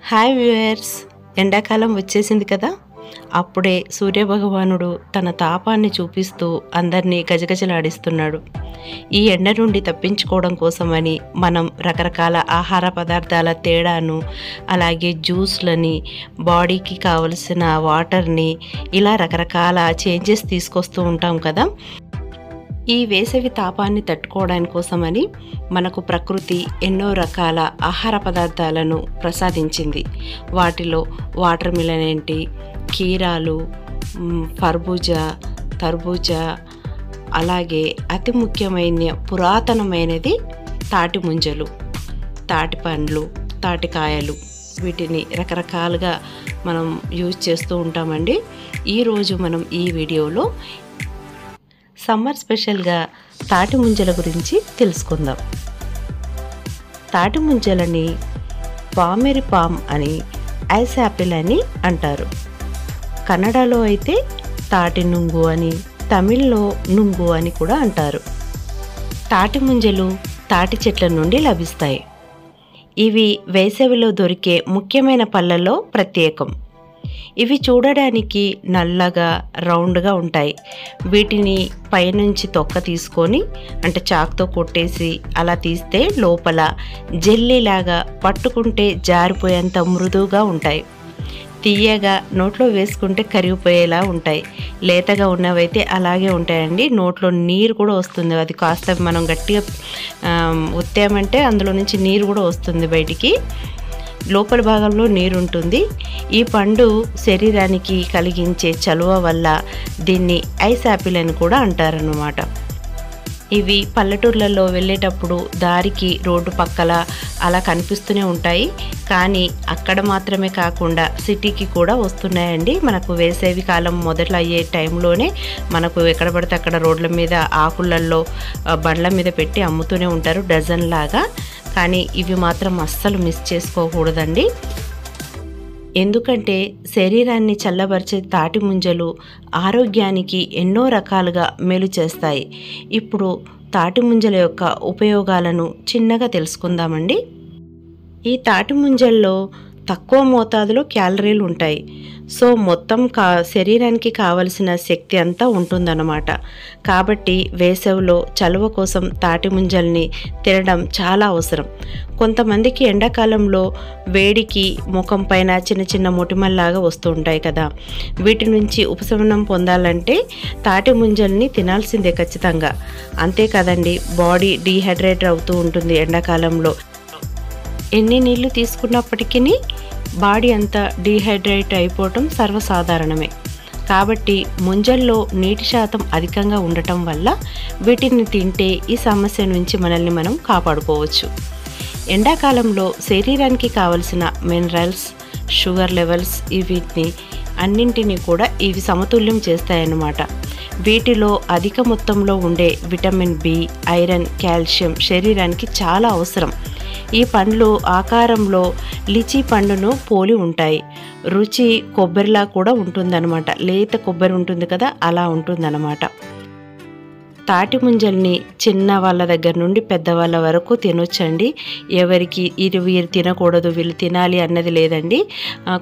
Hi viewers, ఎండాకాలం వచ్చేసింది కదా. అప్పుడే సూర్యభగవానుడు తన తాపాన్ని చూపిస్తూ అందరినీ గజగజలాడిస్తున్నాడు. ఈ ఎండ నుండి తప్పించుకోవడం కోసమని మనం రకరకాల ఆహార పదార్థాల తేడాను, అలాగే జ్యూస్లని, బాడీకి కావలసిన వాటర్ని, ఇలా రకరకాల చేంజెస్ తీసుకొస్తూ ఉంటాం కదా. ఈ వేసవి తాపాన్ని తట్టుకోవడానికి కోసమని మనకు ప్రకృతి ఎన్నో రకాల ఆహార పదార్థాలను ప్రసాదించింది. వాటిలో వాటర్ మిలన్ ఏంటి, కీరాలు, తర్బూజా, అలాగే అతి ముఖ్యమైన పురాతనమైనది తాటి ముంజలు, తాటి పండ్లు, తాటికాయలు. వీటిని రకరకాలుగా మనం యూజ్ చేస్తూ ఉంటామండి. ఈరోజు మనం ఈ వీడియోలో సమ్మర్ స్పెషల్గా తాటి ముంజల గురించి తెలుసుకుందాం. తాటి ముంజలని పామెరి పామ్ అని, ఐస్ యాపిల్ అని అంటారు. కన్నడలో అయితే తాటి నుంగు అని, తమిళ్లో నుంగు అని కూడా అంటారు. తాటి ముంజలు తాటి చెట్ల నుండి లభిస్తాయి. ఇవి వేసవిలో దొరికే ముఖ్యమైన పళ్ళల్లో ప్రత్యేకం. ఇవి చూడడానికి నల్లగా రౌండ్గా ఉంటాయి. వీటిని పైనుంచి తొక్క తీసుకొని, అంటే చాకుతో కొట్టేసి అలా తీస్తే లోపల జెల్లీలాగా పట్టుకుంటే జారిపోయేంత మృదువుగా ఉంటాయి. తీయగా నోట్లో వేసుకుంటే కరిగిపోయేలా ఉంటాయి. లేతగా ఉన్నవైతే అలాగే ఉంటాయండి. నోట్లో నీరు కూడా వస్తుంది. అది కాస్త మనం గట్టిగా ఒత్తామంటే అందులో నుంచి నీరు కూడా వస్తుంది బయటికి. లోపల భాగంలో నీరు ఉంటుంది. ఈ పండు శరీరానికి కలిగించే చలువ వల్ల దీన్ని ఐస్ యాపిల్ అని కూడా అంటారన్నమాట. ఇవి పల్లెటూర్లలో వెళ్ళేటప్పుడు దారికి రోడ్డు పక్కల అలా కనిపిస్తూనే ఉంటాయి. కానీ అక్కడ మాత్రమే కాకుండా సిటీకి కూడా వస్తున్నాయండి. మనకు వేసవి కాలం మొదట్లో అయ్యే టైంలోనే మనకు ఎక్కడ పడితే అక్కడ రోడ్ల మీద, ఆకులల్లో, బండ్ల మీద పెట్టి అమ్ముతూనే ఉంటారు డజన్ లాగా. కానీ ఇవి మాత్రం అస్సలు మిస్ చేసుకోకూడదండి. ఎందుకంటే శరీరాన్ని చల్లబరిచే తాటి ముంజలు ఆరోగ్యానికి ఎన్నో రకాలుగా మేలు చేస్తాయి. ఇప్పుడు తాటి ముంజల యొక్క ఉపయోగాలను చిన్నగా తెలుసుకుందామండి. ఈ తాటి ముంజల్లో తక్కువ మోతాదులో క్యాలరీలు ఉంటాయి. సో మొత్తం శరీరానికి కావలసిన శక్తి అంతా ఉంటుందన్నమాట. కాబట్టి వేసవిలో చలువ కోసం తాటి ముంజల్ని తినడం చాలా అవసరం. కొంతమందికి ఎండాకాలంలో వేడికి ముఖం పైన చిన్న చిన్న మొటిమల్లాగా వస్తూ ఉంటాయి కదా. వీటి నుంచి ఉపశమనం పొందాలంటే తాటి ముంజల్ని తినాల్సిందే ఖచ్చితంగా. అంతే కదండి, బాడీ డీహైడ్రేట్ అవుతూ ఉంటుంది ఎండాకాలంలో. ఎన్ని నీళ్లు తీసుకున్నప్పటికీ బాడీ అంతా డీహైడ్రేట్ అయిపోవటం సర్వసాధారణమే. కాబట్టి ముంజల్లో నీటి శాతం అధికంగా ఉండటం వల్ల వీటిని తింటే ఈ సమస్య నుంచి మనల్ని మనం కాపాడుకోవచ్చు. ఎండాకాలంలో శరీరానికి కావలసిన మినరల్స్, షుగర్ లెవెల్స్ వీటిని అన్నింటినీ కూడా ఇవి సమతుల్యం చేస్తాయన్నమాట. వీటిలో అధిక మొత్తంలో ఉండే విటమిన్ బి, ఐరన్, కాల్షియం శరీరానికి చాలా అవసరం. ఈ పండ్లు ఆకారంలో లిచీ పండును పోలి ఉంటాయి. రుచి కొబ్బరిలా కూడా ఉంటుందన్నమాట. లేత కొబ్బరి ఉంటుంది కదా, అలా ఉంటుందన్నమాట. తాటి ముంజల్ని చిన్న వాళ్ళ దగ్గర నుండి పెద్దవాళ్ళ వరకు తినొచ్చండి. ఎవరికి వీరు తినకూడదు, వీళ్ళు తినాలి అన్నది లేదండి.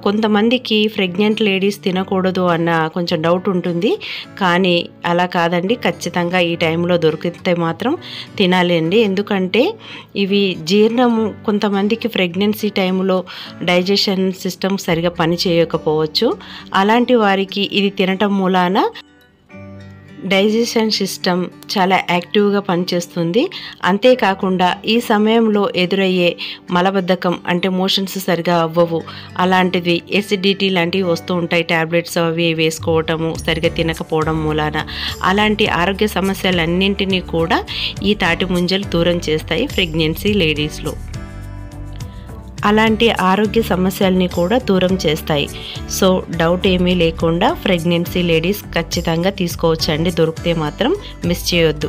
కొంతమందికి ప్రెగ్నెంట్ లేడీస్ తినకూడదు అన్న కొంచెం డౌట్ ఉంటుంది. కానీ అలా కాదండి, ఖచ్చితంగా ఈ టైంలో దొరికితే మాత్రం తినాలి అండి. ఎందుకంటే ఇవి జీర్ణము, కొంతమందికి ప్రెగ్నెన్సీ టైంలో డైజెషన్ సిస్టమ్ సరిగా పని చేయకపోవచ్చు. అలాంటి వారికి ఇది తినటం మూలాన డైజెషన్ సిస్టమ్ చాలా యాక్టివ్గా పనిచేస్తుంది. అంతేకాకుండా ఈ సమయంలో ఎదురయ్యే మలబద్ధకం, అంటే మోషన్స్ సరిగా అవ్వవు, అలాంటివి ఎసిడిటీ లాంటివి వస్తూ ఉంటాయి. ట్యాబ్లెట్స్ అవి వేసుకోవటము, సరిగా తినకపోవడం మూలాన అలాంటి ఆరోగ్య సమస్యలన్నింటినీ కూడా ఈ తాటి ముంజలు దూరం చేస్తాయి ప్రెగ్నెన్సీ లేడీస్లో. అలాంటి ఆరోగ్య సమస్యల్ని కూడా దూరం చేస్తాయి. సో డౌట్ ఏమీ లేకుండా ప్రెగ్నెన్సీ లేడీస్ ఖచ్చితంగా తీసుకోవచ్చండి. దొరికితే మాత్రం మిస్ చేయొద్దు.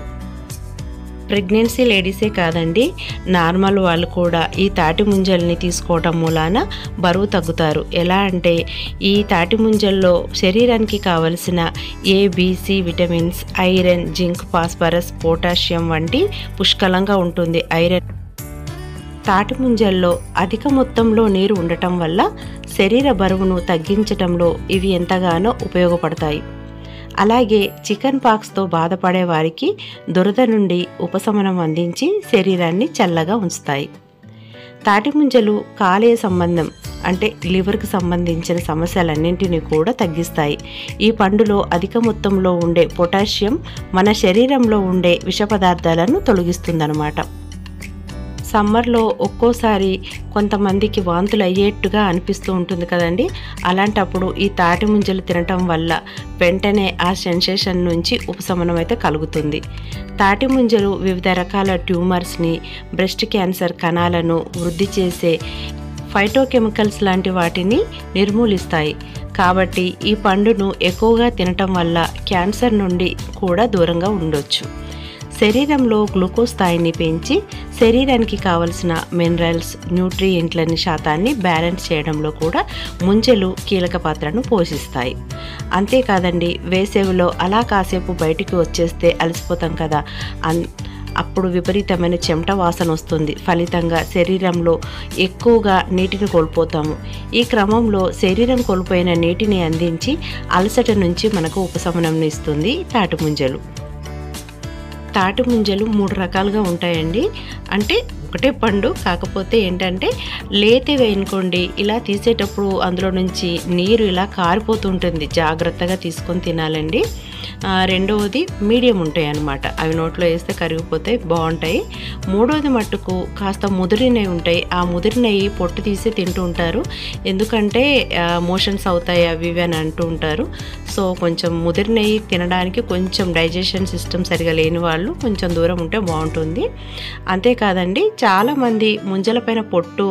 ప్రెగ్నెన్సీ లేడీసే కాదండి, నార్మల్ వాళ్ళు కూడా ఈ తాటి ముంజల్ని తీసుకోవటం మూలాన బరువు తగ్గుతారు. ఎలా అంటే ఈ తాటి ముంజల్లో శరీరానికి కావలసిన ABC vitamins, iron, zinc, phosphorus, potassium వంటి పుష్కలంగా ఉంటుంది. ఐరన్ తాటి ముంజల్లో అధిక మొత్తంలో నీరు ఉండటం వల్ల శరీర బరువును తగ్గించటంలో ఇవి ఎంతగానో ఉపయోగపడతాయి. అలాగే చికెన్ పాక్స్తో బాధపడే వారికి దురద నుండి ఉపశమనం అందించి శరీరాన్ని చల్లగా ఉంచుతాయి. తాటి ముంజలు కాలేయ సంబంధం అంటే లివర్కి సంబంధించిన సమస్యలన్నింటినీ కూడా తగ్గిస్తాయి. ఈ పండులో అధిక మొత్తంలో ఉండే పొటాషియం మన శరీరంలో ఉండే విష పదార్థాలను తొలగిస్తుందన్నమాట. సమ్మర్లో ఒక్కోసారి కొంతమందికి వాంతులు అయ్యేట్టుగా అనిపిస్తూ ఉంటుంది కదండి. అలాంటప్పుడు ఈ తాటి ముంజలు తినటం వల్ల వెంటనే ఆ సెన్సేషన్ నుంచి ఉపశమనం అయితే కలుగుతుంది. తాటి ముంజలు వివిధ రకాల ట్యూమర్స్ని, బ్రెస్ట్ క్యాన్సర్ కణాలను వృద్ధి చేసే ఫైటోకెమికల్స్ లాంటి వాటిని నిర్మూలిస్తాయి. కాబట్టి ఈ పండును ఎక్కువగా తినటం వల్ల క్యాన్సర్ నుండి కూడా దూరంగా ఉండొచ్చు. శరీరంలో గ్లూకోజ్ స్థాయిని పెంచి శరీరానికి కావలసిన మినరల్స్, న్యూట్రియంట్లని శాతాన్ని బ్యాలెన్స్ చేయడంలో కూడా ముంజలు కీలక పాత్రను పోషిస్తాయి. అంతేకాదండి, వేసవిలో అలా కాసేపు బయటికి వచ్చేస్తే అలసిపోతాం కదా, అప్పుడు విపరీతమైన చెమట వాసన వస్తుంది. ఫలితంగా శరీరంలో ఎక్కువగా నీటిని కోల్పోతాము. ఈ క్రమంలో శరీరం కోల్పోయిన నీటిని అందించి అలసట నుంచి మనకు ఉపశమనం ఇస్తుంది తాటి ముంజలు. తాటి ముంజలు 3 రకాలుగా ఉంటాయండి. అంటే ఒకటే పండు, కాకపోతే ఏంటంటే లేతవి అనుకోండి, ఇలా తీసేటప్పుడు అందులో నుంచి నీరు ఇలా కారిపోతుంటుంది, జాగ్రత్తగా తీసుకొని తినాలండి. రెండవది మీడియం ఉంటాయి అన్నమాట, అవి నోట్లో వేస్తే కరిగిపోతాయి, బాగుంటాయి. మూడవది మట్టుకు కాస్త ముదిరినవి ఉంటాయి, ఆ ముదిరినవి పొట్టు తీసి తింటూ ఉంటారు, ఎందుకంటే మోషన్స్ అవుతాయి అవి ఇవి అని అంటూ ఉంటారు. సో కొంచెం ముదిరినవి తినడానికి కొంచెం డైజెషన్ సిస్టమ్ సరిగా లేని వాళ్ళు కొంచెం దూరం ఉంటే బాగుంటుంది. అంతేకాదండి, చాలామంది ముంజల పైన పొట్టు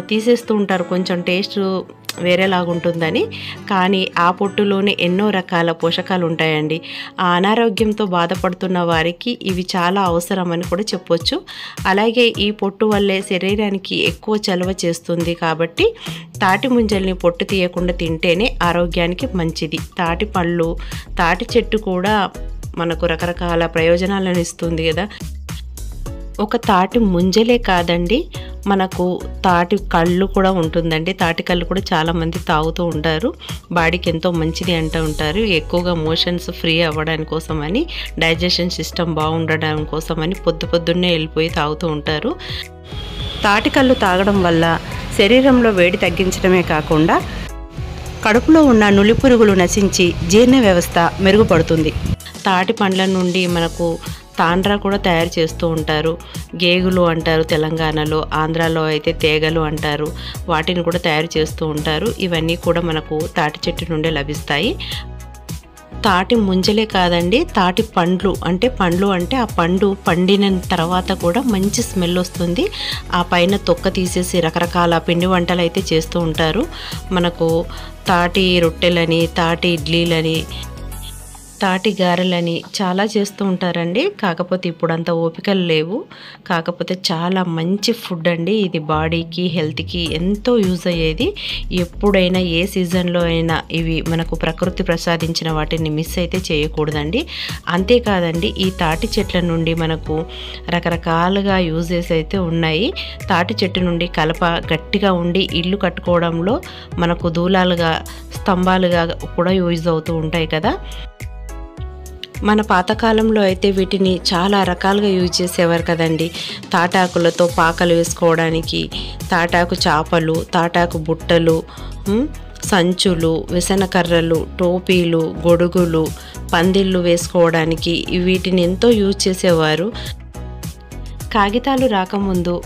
తీసేస్తూ ఉంటారు, కొంచెం టేస్ట్ వేరేలాగుంటుందని. కానీ ఆ పొట్టులోనే ఎన్నో రకాల పోషకాలు ఉంటాయండి. ఆ అనారోగ్యంతో బాధపడుతున్న వారికి ఇవి చాలా అవసరమని కూడా చెప్పొచ్చు. అలాగే ఈ పొట్టు వల్లే శరీరానికి ఎక్కువ చలువ చేస్తుంది. కాబట్టి తాటి ముంజల్ని పొట్టు తీయకుండా తింటేనే ఆరోగ్యానికి మంచిది. తాటి పళ్ళు, తాటి చెట్టు కూడా మనకు రకరకాల ప్రయోజనాలను ఇస్తుంది కదా. ఒక తాటి ముంజలే కాదండి, మనకు తాటి కళ్ళు కూడా ఉంటుందండి. తాటి కళ్ళు కూడా చాలామంది తాగుతూ ఉంటారు, బాడీకి ఎంతో మంచిది అంటూ ఉంటారు. ఎక్కువగా మోషన్స్ ఫ్రీ అవ్వడానికి కోసమని, డైజెషన్ సిస్టమ్ బాగుండడం కోసమని పొద్దున్నే వెళ్ళిపోయి తాగుతూ ఉంటారు. తాటి కళ్ళు తాగడం వల్ల శరీరంలో వేడి తగ్గించడమే కాకుండా కడుపులో ఉన్న నులిపురుగులు నశించి జీర్ణ వ్యవస్థ మెరుగుపడుతుంది. తాటి పండ్ల నుండి మనకు తాండ్రా కూడా తయారు చేస్తూ ఉంటారు. గేగులు అంటారు తెలంగాణలో, ఆంధ్రాలో అయితే తేగలు అంటారు. వాటిని కూడా తయారు చేస్తూ ఉంటారు. ఇవన్నీ కూడా మనకు తాటి చెట్టు నుండే లభిస్తాయి. తాటి ముంజలే కాదండి, తాటి పండ్లు అంటే ఆ పండు పండిన తర్వాత కూడా మంచి స్మెల్ వస్తుంది. ఆ పైన తొక్క తీసేసి రకరకాల పిండి వంటలు అయితే చేస్తూ ఉంటారు. మనకు తాటి రొట్టెలని, తాటి ఇడ్లీలని, తాటి గారెలని చాలా చేస్తూ ఉంటారండి. కాకపోతే ఇప్పుడు అంత ఓపికలు లేవు. కాకపోతే చాలా మంచి ఫుడ్ అండి ఇది, బాడీకి హెల్త్కి ఎంతో యూజ్ అయ్యేది. ఎప్పుడైనా ఏ సీజన్లో అయినా ఇవి మనకు ప్రకృతి ప్రసాదించిన వాటిని మిస్ అయితే చేయకూడదండి. అంతేకాదండి, ఈ తాటి చెట్ల నుండి మనకు రకరకాలుగా యూజెస్ అయితే ఉన్నాయి. తాటి చెట్టు నుండి కలప గట్టిగా ఉండి ఇల్లు కట్టుకోవడంలో మనకు దూలాలుగా, స్తంభాలుగా కూడా యూజ్ అవుతూ ఉంటాయి కదా. మన పాతకాలంలో అయితే వీటిని చాలా రకాలుగా యూజ్ చేసేవారు కదండి. తాటాకులతో పాకలు వేసుకోవడానికి, తాటాకు చాపలు, తాటాకు బుట్టలు, సంచులు, విసనకర్రలు, టోపీలు, గొడుగులు, పందిళ్ళు వేసుకోవడానికి వీటిని ఎంతో యూజ్ చేసేవారు. కాగితాలు రాకముందు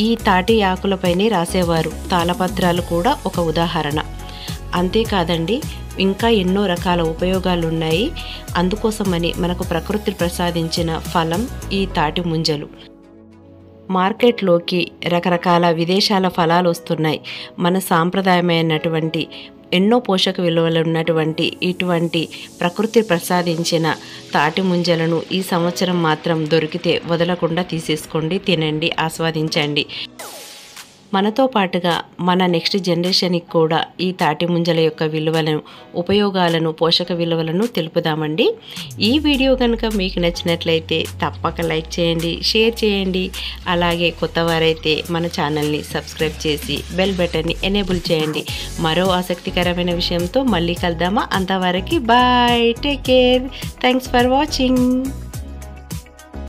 ఈ తాటి ఆకులపైనే రాసేవారు. తాళపత్రాలు కూడా ఒక ఉదాహరణ. అంతేకాదండి, ఇంకా ఎన్నో రకాల ఉపయోగాలు ఉన్నాయి. అందుకోసమని మనకు ప్రకృతి ప్రసాదించిన ఫలం ఈ తాటి ముంజలు. మార్కెట్లోకి రకరకాల విదేశాల ఫలాలు వస్తున్నాయి. మన సాంప్రదాయమైనటువంటి ఎన్నో పోషక విలువలు ఉన్నటువంటి ఇటువంటి ప్రకృతి ప్రసాదించిన తాటి ముంజలను ఈ సంవత్సరం మాత్రం దొరికితే వదలకుండా తీసేసుకోండి, తినండి, ఆస్వాదించండి. మనతో పాటుగా మన నెక్స్ట్ జనరేషన్కి కూడా ఈ తాటి ముంజల యొక్క విలువలను, ఉపయోగాలను, పోషక విలువలను తెలుపుదామండి. ఈ వీడియో కనుక మీకు నచ్చినట్లయితే తప్పక లైక్ చేయండి, షేర్ చేయండి. అలాగే కొత్తవారైతే మన ఛానల్ని సబ్స్క్రైబ్ చేసి బెల్ బటన్ని ఎనేబుల్ చేయండి. మరో ఆసక్తికరమైన విషయంతో మళ్ళీ కలుద్దామా? అంతవరకు bye, take care, thanks for watching.